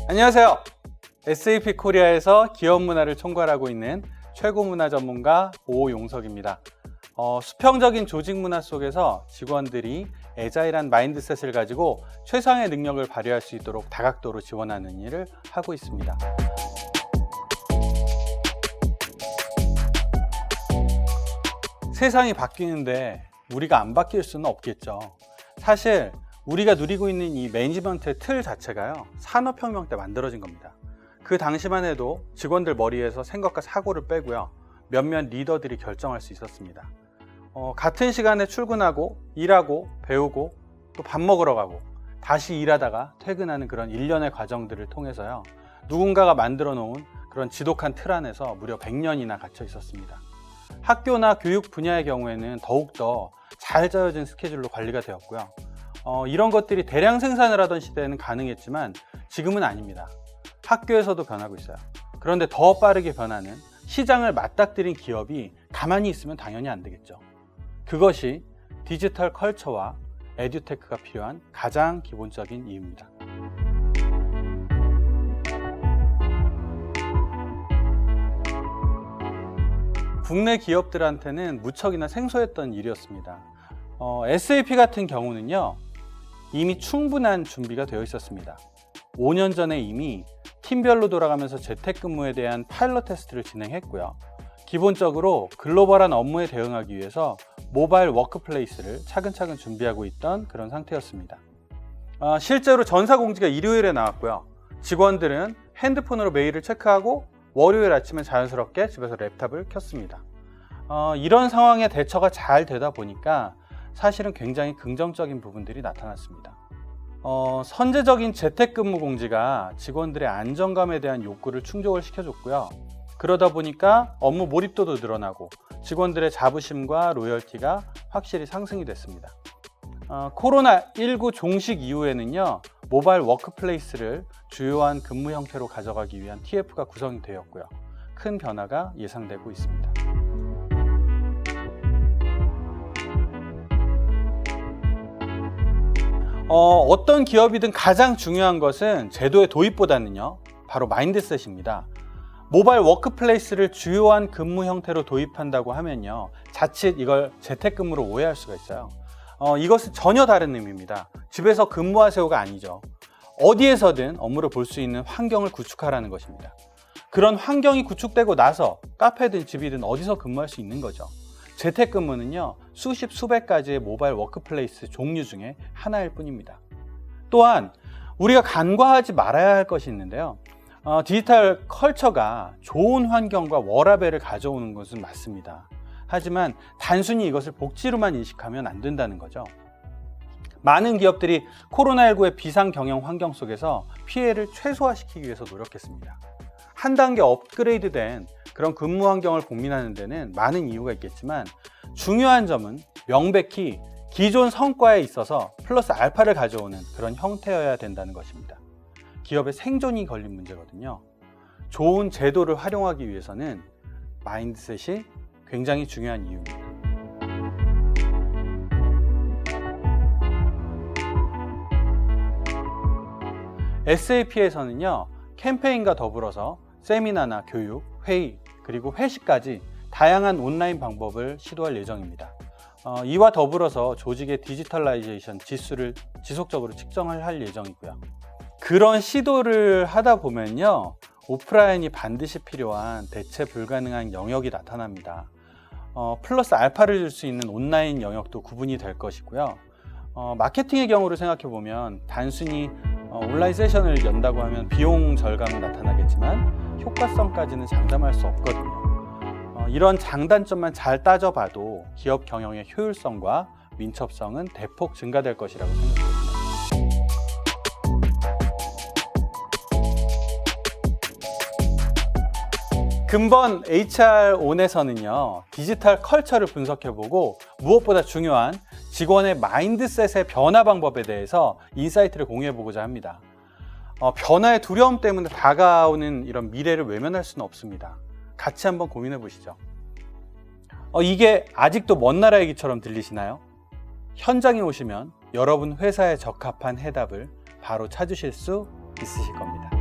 안녕하세요. SAP 코리아에서 기업 문화를 총괄하고 있는 최고 문화 전문가 오용석입니다. 수평적인 조직 문화 속에서 직원들이 애자일한 마인드셋을 가지고 최상의 능력을 발휘할 수 있도록 다각도로 지원하는 일을 하고 있습니다. 세상이 바뀌는데 우리가 안 바뀔 수는 없겠죠. 사실 우리가 누리고 있는 이 매니지먼트의 틀 자체가요, 산업혁명 때 만들어진 겁니다. 그 당시만 해도 직원들 머리에서 생각과 사고를 빼고요, 몇몇 리더들이 결정할 수 있었습니다. 같은 시간에 출근하고 일하고 배우고 또 밥 먹으러 가고 다시 일하다가 퇴근하는 그런 일련의 과정들을 통해서요, 누군가가 만들어 놓은 그런 지독한 틀 안에서 무려 100년이나 갇혀 있었습니다. 학교나 교육 분야의 경우에는 더욱더 잘 짜여진 스케줄로 관리가 되었고요. 이런 것들이 대량 생산을 하던 시대에는 가능했지만 지금은 아닙니다. 학교에서도 변하고 있어요. 그런데 더 빠르게 변하는 시장을 맞닥뜨린 기업이 가만히 있으면 당연히 안 되겠죠. 그것이 디지털 컬처와 에듀테크가 필요한 가장 기본적인 이유입니다. 국내 기업들한테는 무척이나 생소했던 일이었습니다. SAP 같은 경우는요, 이미 충분한 준비가 되어 있었습니다. 5년 전에 이미 팀별로 돌아가면서 재택근무에 대한 파일럿 테스트를 진행했고요. 기본적으로 글로벌한 업무에 대응하기 위해서 모바일 워크플레이스를 차근차근 준비하고 있던 그런 상태였습니다. 실제로 전사공지가 일요일에 나왔고요. 직원들은 핸드폰으로 메일을 체크하고 월요일 아침에 자연스럽게 집에서 랩탑을 켰습니다. 이런 상황에 대처가 잘 되다 보니까 사실은 굉장히 긍정적인 부분들이 나타났습니다. 선제적인 재택근무 공지가 직원들의 안정감에 대한 욕구를 충족을 시켜줬고요. 그러다 보니까 업무 몰입도도 늘어나고 직원들의 자부심과 로열티가 확실히 상승이 됐습니다. 코로나19 종식 이후에는요, 모바일 워크플레이스를 주요한 근무 형태로 가져가기 위한 TF가 구성이 되었고요. 큰 변화가 예상되고 있습니다. 어떤 기업이든 가장 중요한 것은 제도의 도입보다는요, 바로 마인드셋입니다. 모바일 워크플레이스를 주요한 근무 형태로 도입한다고 하면요, 자칫 이걸 재택근무로 오해할 수가 있어요. 이것은 전혀 다른 의미입니다. 집에서 근무하세요가 아니죠. 어디에서든 업무를 볼 수 있는 환경을 구축하라는 것입니다. 그런 환경이 구축되고 나서 카페든 집이든 어디서 근무할 수 있는 거죠. 재택근무는요, 수십 수백 가지의 모바일 워크플레이스 종류 중에 하나일 뿐입니다. 또한 우리가 간과하지 말아야 할 것이 있는데요, 디지털 컬처가 좋은 환경과 워라밸을 가져오는 것은 맞습니다. 하지만 단순히 이것을 복지로만 인식하면 안 된다는 거죠. 많은 기업들이 코로나19의 비상 경영 환경 속에서 피해를 최소화시키기 위해서 노력했습니다. 한 단계 업그레이드된 그런 근무 환경을 고민하는 데는 많은 이유가 있겠지만, 중요한 점은 명백히 기존 성과에 있어서 플러스 알파를 가져오는 그런 형태여야 된다는 것입니다. 기업의 생존이 걸린 문제거든요. 좋은 제도를 활용하기 위해서는 마인드셋이 굉장히 중요한 이유입니다. SAP에서는요, 캠페인과 더불어서 세미나나 교육, 회의, 그리고 회식까지 다양한 온라인 방법을 시도할 예정입니다. 이와 더불어서 조직의 디지털라이제이션 지수를 지속적으로 측정을 할 예정이고요. 그런 시도를 하다 보면요, 오프라인이 반드시 필요한 대체 불가능한 영역이 나타납니다. 플러스 알파를 줄 수 있는 온라인 영역도 구분이 될 것이고요. 마케팅의 경우를 생각해 보면 단순히 온라인 세션을 연다고 하면 비용 절감은 나타나겠지만 효과성까지는 장담할 수 없거든요. 이런 장단점만 잘 따져봐도 기업 경영의 효율성과 민첩성은 대폭 증가될 것이라고 생각됩니다. 근본 HR1에서는요, 디지털 컬처를 분석해보고 무엇보다 중요한 직원의 마인드셋의 변화 방법에 대해서 인사이트를 공유해보고자 합니다. 변화의 두려움 때문에 다가오는 이런 미래를 외면할 수는 없습니다. 같이 한번 고민해 보시죠. 이게 아직도 먼 나라 얘기처럼 들리시나요? 현장에 오시면 여러분 회사에 적합한 해답을 바로 찾으실 수 있으실 겁니다.